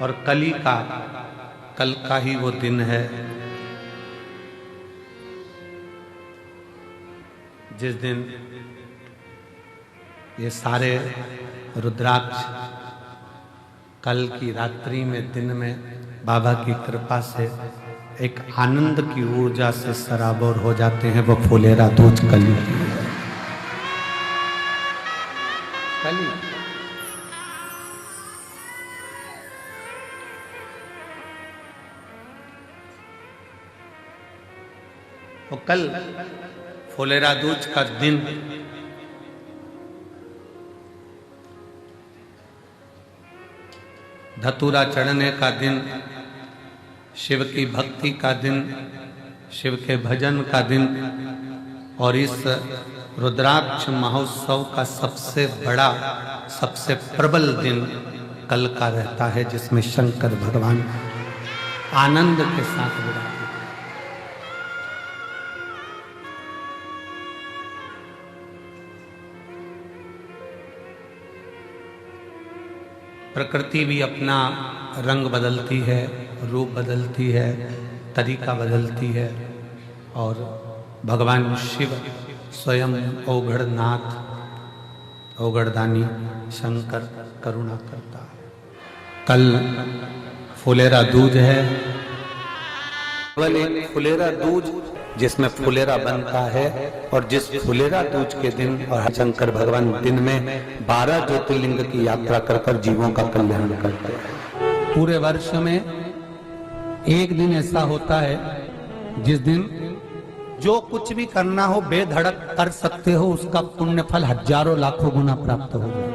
और कल का ही वो दिन है जिस दिन ये सारे रुद्राक्ष कल की रात्रि में दिन में बाबा की कृपा से एक आनंद की ऊर्जा से सराबोर हो जाते हैं। वो फुलेरा दूज कली कली वो कल फुलेरा दूज का दिन धतूरा चढ़ने का दिन, शिव की भक्ति का दिन, शिव के भजन का दिन और इस रुद्राक्ष महोत्सव का सबसे बड़ा सबसे प्रबल दिन कल का रहता है, जिसमें शंकर भगवान आनंद के साथ विराजमान। प्रकृति भी अपना रंग बदलती है, रूप बदलती है, तरीका बदलती है और भगवान शिव स्वयं औघड़नाथ औघड़दानी शंकर करुणा करता है। कल फुलेरा दूज है, केवल एक फुलेरा दूज जिसमें फुलेरा बनता है और जिस फुलेरा दूज के दिन और शंकर भगवान दिन में 12 ज्योतिर्लिंग की यात्रा कर जीवों का कल्याण करते हैं। पूरे वर्ष में एक दिन ऐसा होता है जिस दिन जो कुछ भी करना हो बेधड़क कर सकते हो, उसका पुण्य फल हजारों लाखों गुना प्राप्त हो जाए।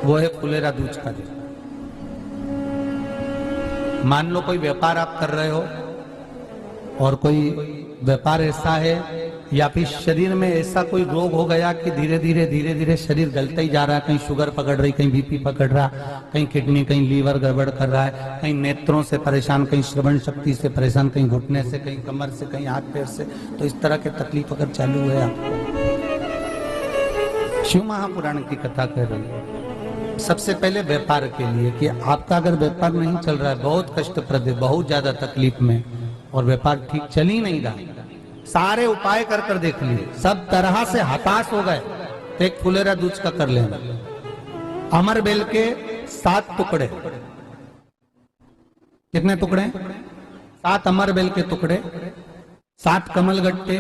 वो है फुलेरा दूज का दिन। मान लो कोई व्यापार आप कर रहे हो और कोई व्यापार ऐसा है या फिर शरीर में ऐसा कोई रोग हो गया कि धीरे धीरे शरीर गलता ही जा रहा है। कहीं शुगर पकड़ रही, कहीं बीपी पकड़ रहा, कहीं किडनी, कहीं लीवर गड़बड़ कर रहा है, कहीं नेत्रों से परेशान, कहीं श्रवण शक्ति से परेशान, कहीं घुटने से, कहीं कमर से, कहीं हाथ पैर से। तो इस तरह के तकलीफ अगर चालू है आपको, शिव महापुराण की कथा कह रही है। सबसे पहले व्यापार के लिए कि आपका अगर व्यापार नहीं चल रहा है, बहुत कष्टप्रद है, बहुत ज्यादा तकलीफ में और व्यापार ठीक चल ही नहीं रहा, सारे उपाय कर देख लिए, सब तरह से हताश हो गए, तो एक फुलेरा दूज का कर लेना। अमर बेल के 7 टुकड़े, कितने टुकड़े? 7 अमर बेल के टुकड़े, 7 कमल गट्टे,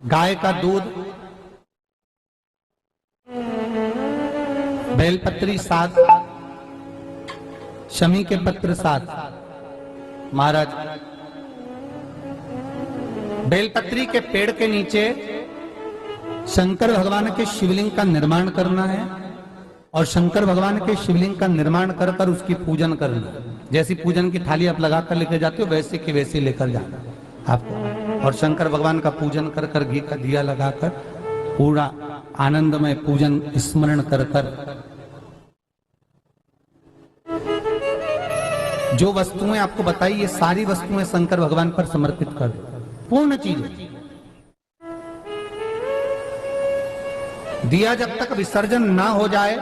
गाय का दूध, बेलपत्री 7, शमी के पत्र 7। महाराज बेलपत्री के पेड़ के नीचे शंकर भगवान के शिवलिंग का निर्माण करना है और शंकर भगवान के शिवलिंग का निर्माण कर उसकी पूजन करना। जैसी पूजन की थाली आप लगा कर लेकर जाते हो वैसे की वैसे लेकर जाना आपको, और शंकर भगवान का पूजन कर घी का दिया लगाकर पूरा आनंदमय पूजन स्मरण कर जो वस्तुएं आपको बताई, ये सारी वस्तुएं शंकर भगवान पर समर्पित कर दो, पूर्ण चीजें। दिया जब तक विसर्जन ना हो जाए,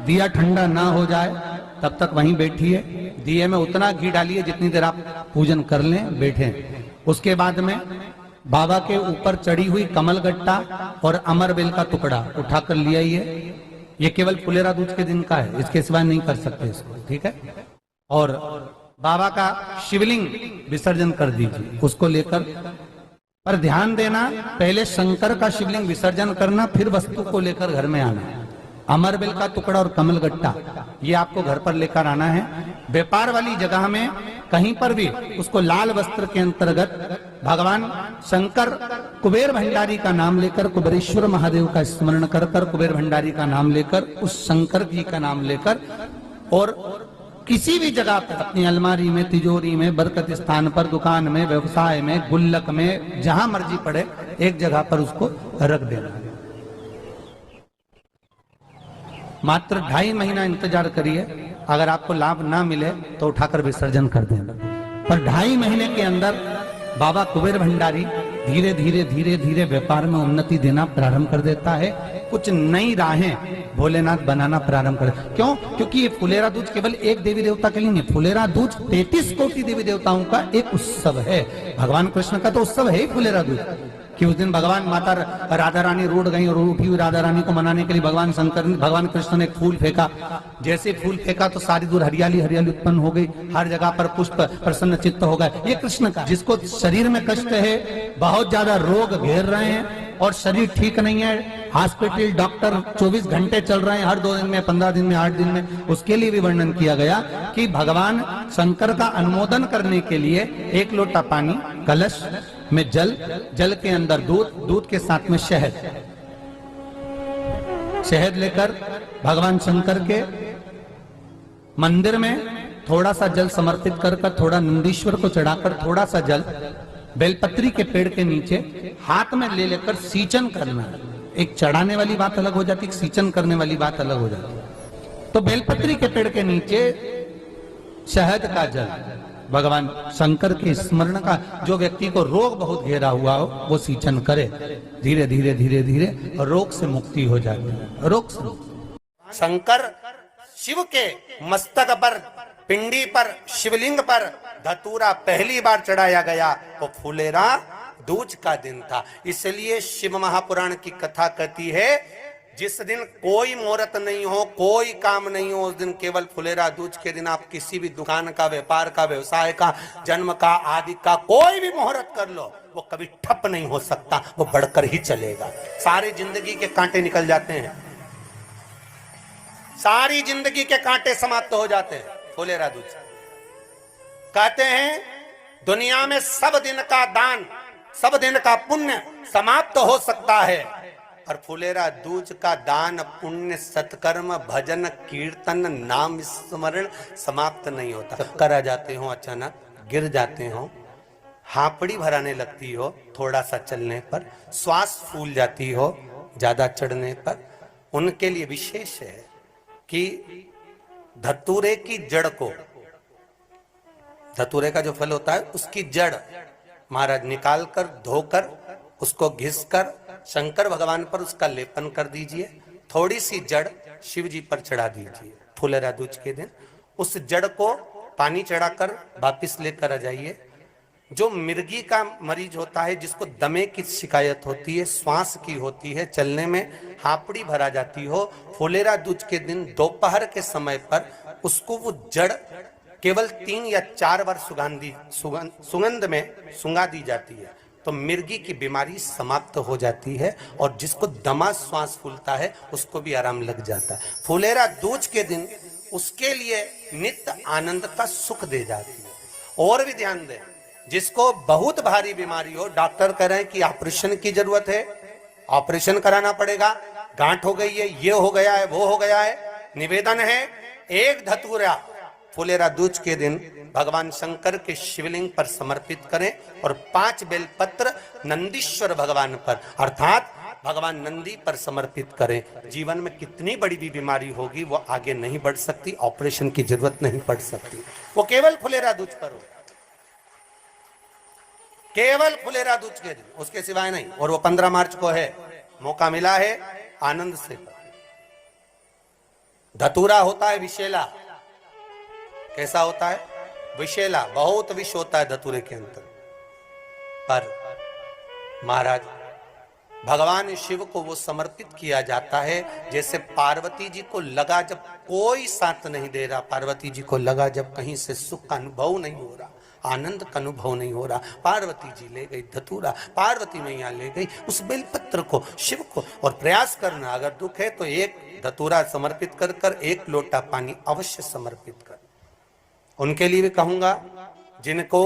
दिया ठंडा ना हो जाए, तब तक वहीं बैठिए। दिए में उतना घी डालिए जितनी देर आप पूजन कर लें, बैठे। उसके बाद में बाबा के ऊपर चढ़ी हुई कमल गट्टा और अमर बेल का टुकड़ा उठाकर ले आइए। ये केवल फुलेरा दूज के दिन का है, इसके सिवा नहीं कर सकते इसको, ठीक है। और बाबा का शिवलिंग विसर्जन कर दीजिए, उसको लेकर। पर ध्यान देना, पहले शंकर का शिवलिंग विसर्जन करना, फिर वस्तु को लेकर घर में आना। अमर बेल का टुकड़ा और कमल गट्टा ये आपको घर पर लेकर आना है। व्यापार वाली जगह में कहीं पर भी उसको लाल वस्त्र के अंतर्गत भगवान शंकर कुबेर भंडारी का नाम लेकर, कुबेरेश्वर महादेव का स्मरण कर कुबेर भंडारी का नाम लेकर, उस शंकर जी का नाम लेकर, और किसी भी जगह पर अपनी अलमारी में, तिजोरी में, बरकत स्थान पर, दुकान में, व्यवसाय में, गुल्लक में, जहां मर्जी पड़े एक जगह पर उसको रख देना। मात्र 2.5 महीना इंतजार करिए, अगर आपको लाभ ना मिले तो उठाकर विसर्जन कर देना। पर 2.5 महीने के अंदर बाबा कुबेर भंडारी धीरे धीरे धीरे धीरे व्यापार में उन्नति देना प्रारंभ कर देता है। कुछ नई राहें भोलेनाथ बनाना प्रारंभ कर। क्यों? क्योंकि ये फुलेरा दूज केवल एक देवी देवता के लिए नहीं, फुलेरा दूज 33 कोटि देवी देवताओं का एक उत्सव है। भगवान कृष्ण का तो उत्सव है ही फुलेरा दूज, कि उस दिन भगवान माता राधा रानी रूठ गई और उठी हुई राधा रानी को मनाने के लिए भगवान कृष्ण ने एक फूल फेंका। जैसे फूल फेंका तो सारी दूर हरियाली हरियाली उत्पन्न हो गई, हर जगह पर पुष्प प्रसन्न चित्त हो गए। ये कृष्ण का, जिसको शरीर में कष्ट है, बहुत ज्यादा रोग घेर रहे हैं और शरीर ठीक नहीं है, हॉस्पिटल डॉक्टर 24 घंटे चल रहे हैं, हर 2 दिन में, 15 दिन में, 8 दिन में, उसके लिए भी वर्णन किया गया कि भगवान शंकर का अनुमोदन करने के लिए 1 लोटा पानी, कलश में जल, जल के अंदर दूध, दूध के साथ में शहद, शहद लेकर भगवान शंकर के मंदिर में थोड़ा सा जल समर्पित कर थोड़ा नंदीश्वर को चढ़ाकर थोड़ा सा जल बेलपत्री के पेड़ के नीचे हाथ में ले लेकर सींचन करना। एक चढ़ाने वाली बात अलग हो जाती, एक सींचन करने वाली बात अलग हो जाती। तो बेलपत्री के पेड़ के नीचे शहद का जल, भगवान शंकर के स्मरण का, जो व्यक्ति को रोग बहुत घेरा हुआ हो वो सींचन करे, धीरे धीरे धीरे धीरे रोग से मुक्ति हो जाती है। रोग से शंकर शिव के मस्तक पर, पिंडी पर, शिवलिंग पर धतूरा पहली बार चढ़ाया गया तो फुलेरा दूज का दिन था। इसलिए शिव महापुराण की कथा कहती है जिस दिन कोई मुहूर्त नहीं हो, कोई काम नहीं हो, उस दिन केवल फुलेरा दूज के दिन आप किसी भी दुकान का, व्यापार का, व्यवसाय का, जन्म का, आदि का कोई भी मुहूर्त कर लो, वो कभी ठप नहीं हो सकता, वो बढ़कर ही चलेगा। सारी जिंदगी के कांटे निकल जाते हैं, सारी जिंदगी के कांटे समाप्त हो जाते हैं फुलेरा दूज। कहते हैं दुनिया में सब दिन का दान, सब दिन का पुण्य समाप्त हो सकता है, और फुलेरा दूज का दान, पुण्य, सत्कर्म, भजन, कीर्तन, नाम स्मरण समाप्त नहीं होता। चक्कर आ जाते हो, अचानक गिर जाते हो, हापड़ी भराने लगती हो थोड़ा सा चलने पर, श्वास फूल जाती हो ज्यादा चढ़ने पर, उनके लिए विशेष है कि धतूरे की जड़ को, धतूरे का जो फल होता है उसकी जड़ महाराज निकाल कर, धोकर, उसको घिसकर शंकर भगवान पर उसका लेपन कर दीजिए। थोड़ी सी जड़ शिव जी पर चढ़ा दीजिए फुलेरा दूज के दिन। उस जड़ को पानी चढ़ाकर वापिस लेकर आ जाइए। जो मिर्गी का मरीज होता है, जिसको दमे की शिकायत होती है, श्वास की होती है, चलने में हापड़ी भरा जाती हो, फुलेरा दूज के दिन दोपहर के समय पर उसको वो जड़ केवल 3 या 4 बार सुगंध में सुंगा दी जाती है तो मिर्गी की बीमारी समाप्त हो जाती है, और जिसको दमा श्वास फूलता है उसको भी आराम लग जाता है। फुलेरा दूज के दिन उसके लिए नित्य आनंद का सुख दे जाती है। और भी ध्यान दें, जिसको बहुत भारी बीमारी हो, डॉक्टर कह रहे हैं कि ऑपरेशन की जरूरत है, ऑपरेशन कराना पड़ेगा, गांठ हो गई है, ये हो गया है, वो हो गया है, निवेदन है 1 धतूरा फुलेरा दूज के दिन भगवान शंकर के शिवलिंग पर समर्पित करें, और 5 बेलपत्र नंदीश्वर भगवान पर अर्थात भगवान नंदी पर समर्पित करें। जीवन में कितनी बड़ी भी बीमारी होगी वो आगे नहीं बढ़ सकती, ऑपरेशन की जरूरत नहीं पड़ सकती, वो केवल फुलेरा दूज पर हो, केवल फुलेरा दूज के दिन, उसके सिवाय नहीं। और वो 15 मार्च को है, मौका मिला है, आनंद से। धतूरा होता है विषैला, कैसा होता है? विषैला, बहुत विष होता है धतूरे के अंदर। पर महाराज भगवान शिव को वो समर्पित किया जाता है जैसे पार्वती जी को लगा, जब कोई साथ नहीं दे रहा, पार्वती जी को लगा जब कहीं से सुख का अनुभव नहीं हो रहा, आनंद का अनुभव नहीं हो रहा, पार्वती जी ले गई धतूरा, पार्वती मैया ले गई उस बेलपत्र को शिव को। और प्रयास करना, अगर दुख है तो 1 धतूरा समर्पित कर कर 1 लोटा पानी अवश्य समर्पित कर। उनके लिए भी कहूंगा जिनको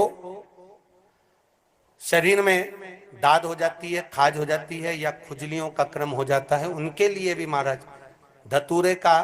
शरीर में दाद हो जाती है, खाज हो जाती है, या खुजलियों का क्रम हो जाता है, उनके लिए भी महाराज धतूरे का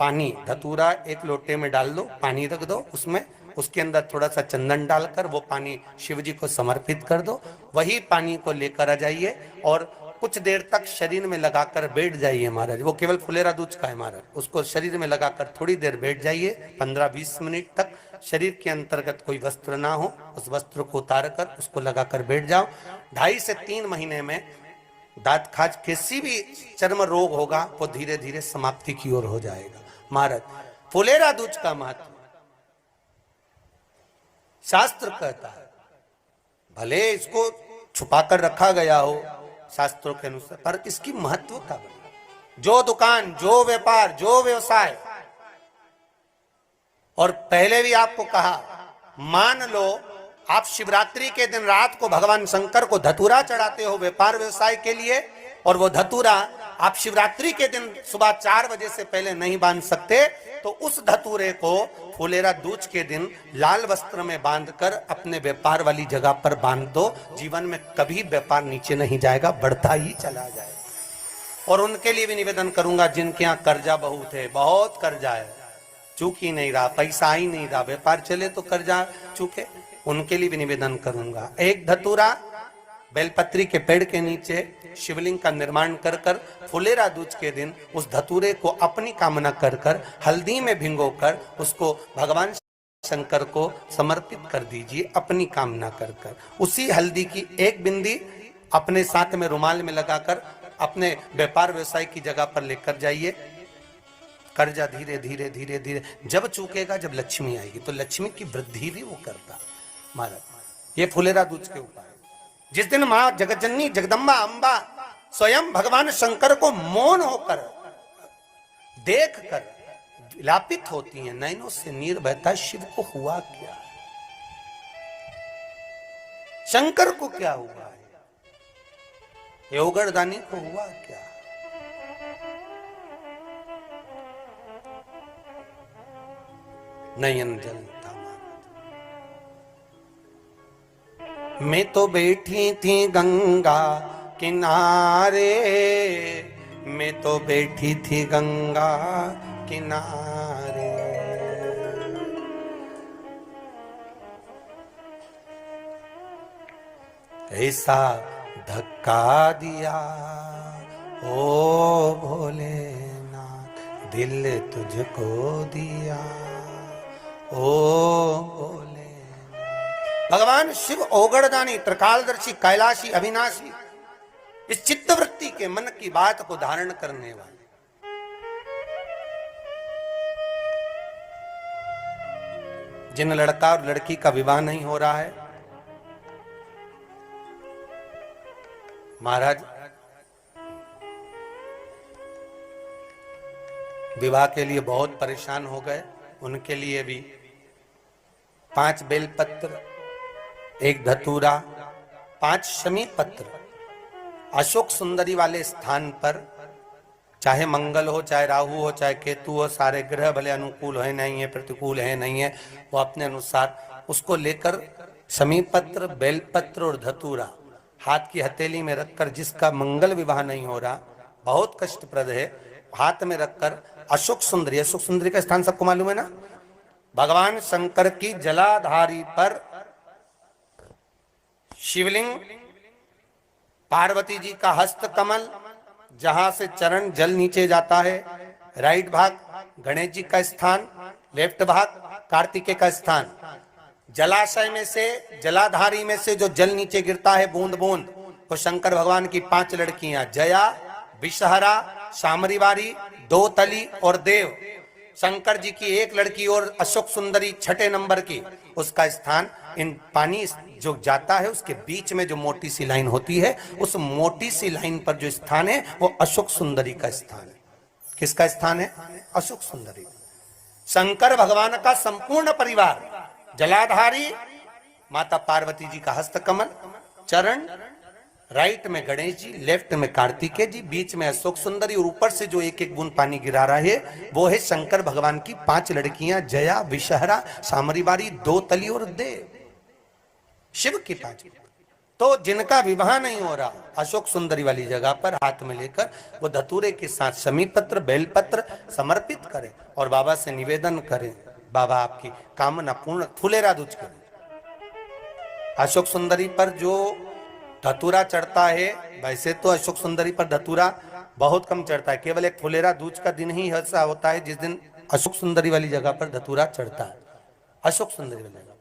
पानी, धतूरा 1 लोटे में डाल दो, पानी रख दो उसमें, उसके अंदर थोड़ा सा चंदन डालकर वो पानी शिव जी को समर्पित कर दो। वही पानी को लेकर आ जाइए और कुछ देर तक शरीर में लगाकर बैठ जाइए महाराज। वो केवल फुलेरा दूध का है महाराज, उसको शरीर में लगाकर थोड़ी देर बैठ जाइए, 15-20 मिनट तक। शरीर के अंतर्गत कोई वस्त्र ना हो, उस वस्त्र को उतार कर उसको लगाकर बैठ जाओ। 2.5 से 3 महीने में दांत खाज किसी भी चर्म रोग होगा वो धीरे धीरे समाप्ति की ओर हो जाएगा महाराज। फुलेरा दूध का महत्व शास्त्र कहता है, भले इसको छुपाकर रखा गया हो शास्त्रों के अनुसार, पर इसकी महत्व का जो दुकान, जो व्यापार, जो व्यवसाय, और पहले भी आपको कहा, मान लो आप शिवरात्रि के दिन रात को भगवान शंकर को धतूरा चढ़ाते हो व्यापार व्यवसाय के लिए, और वो धतूरा आप शिवरात्रि के दिन सुबह 4 बजे से पहले नहीं बांध सकते, तो उस धतूरे को फुलेरा दूज के दिन लाल वस्त्र में बांधकर अपने व्यापार वाली जगह पर बांध दो। जीवन में कभी व्यापार नीचे नहीं जाएगा, बढ़ता ही चला जाएगा। और उनके लिए भी निवेदन करूंगा जिनके यहाँ कर्जा बहुत है, बहुत कर्जा है, चूक ही नहीं रहा, पैसा ही नहीं रहा, व्यापार चले तो कर्जा चूके, उनके लिए भी निवेदन करूंगा। एक धतूरा बेलपत्री के पेड़ के नीचे शिवलिंग का निर्माण कर कर फुलेरा दूज के दिन उस धतूरे को अपनी कामना कर कर हल्दी में भिंगोकर उसको भगवान शंकर को समर्पित कर दीजिए अपनी कामना कर कर। उसी हल्दी की एक बिंदी अपने साथ में रुमाल में लगाकर अपने व्यापार व्यवसाय की जगह पर लेकर जाइए। कर्जा धीरे धीरे धीरे धीरे जब चूकेगा, जब लक्ष्मी आएगी, तो लक्ष्मी की वृद्धि भी वो करता महाराज। ये फुलेरा दूज के उपाय। जिस दिन मां जगतजननी जगदम्बा अंबा स्वयं भगवान शंकर को मौन होकर देख कर विलापित होती हैं, नैनों से नीर बहता, शिव को हुआ क्या, शंकर को क्या हुआ है, योगरदानी को हुआ क्या। नयन जलता मैं तो बैठी थी गंगा किनारे, मैं तो बैठी थी गंगा किनारे, ऐसा धक्का दिया ओ भोलेनाथ, दिल तुझको दिया ओ भोले। भगवान शिव ओगड़दानी, त्रिकालदर्शी, कैलाशी, अविनाशी, इस चित्तवृत्ति के मन की बात को धारण करने वाले, जिन लड़का और लड़की का विवाह नहीं हो रहा है महाराज, विवाह के लिए बहुत परेशान हो गए, उनके लिए भी 5 बेलपत्र, 1 धतूरा, 5 शमी पत्र अशोक सुंदरी वाले स्थान पर, चाहे मंगल हो, चाहे राहु हो, चाहे केतु हो, सारे ग्रह भले अनुकूल है नहीं है, प्रतिकूल है नहीं है, वो अपने अनुसार उसको लेकर शमी पत्र, बेलपत्र और धतूरा हाथ की हथेली में रखकर, जिसका मंगल विवाह नहीं हो रहा, बहुत कष्टप्रद है, हाथ में रखकर अशोक सुंदरी, अशोक सुंदरी का स्थान सबको मालूम है ना, भगवान शंकर की जलाधारी पर शिवलिंग, पार्वती जी का हस्त कमल, जहां से चरण जल नीचे जाता है, राइट भाग गणेश जी का स्थान, लेफ्ट भाग कार्तिकेय का स्थान, जलाशय में से, जलाधारी में से जो जल नीचे गिरता है बूंद बूंद, तो शंकर भगवान की 5 लड़कियां, जया, विषहरा, सामरीवारी, दोतली और देव, शंकर जी की 1 लड़की और अशोक सुंदरी 6ठे नंबर की, उसका स्थान, इन पानी जो जाता है उसके बीच में जो मोटी सी लाइन होती है, उस मोटी सी लाइन पर जो स्थान है वो अशोक सुंदरी का स्थान है। किसका स्थान है? अशोक सुंदरी। शंकर भगवान का संपूर्ण परिवार, जलाधारी माता पार्वती जी का हस्तकमल, चरण, राइट में गणेश जी, लेफ्ट में कार्तिकेय जी, बीच में अशोक सुंदरी, और ऊपर से जो 1-1 बूंद पानी गिरा रहा है वो है शंकर भगवान की 5 लड़कियां, जया, विषहरा, सामरीवारी, दोतली और देव, शिव की 5। तो जिनका विवाह नहीं हो रहा, अशोक सुंदरी वाली जगह पर हाथ में लेकर वो धतूरे के साथ शमी पत्र, बेलपत्र समर्पित करें और बाबा से निवेदन करें, बाबा आपकी कामना पूर्ण, फुलेरा दूज करें। अशोक सुंदरी पर जो धतूरा चढ़ता है। वैसे तो अशोक सुंदरी पर धतूरा बहुत कम चढ़ता है, केवल एक फुलेरा दूज का दिन ही ऐसा होता है जिस दिन अशोक सुंदरी वाली जगह पर धतूरा चढ़ता है, अशोक सुंदरी वाली जगह।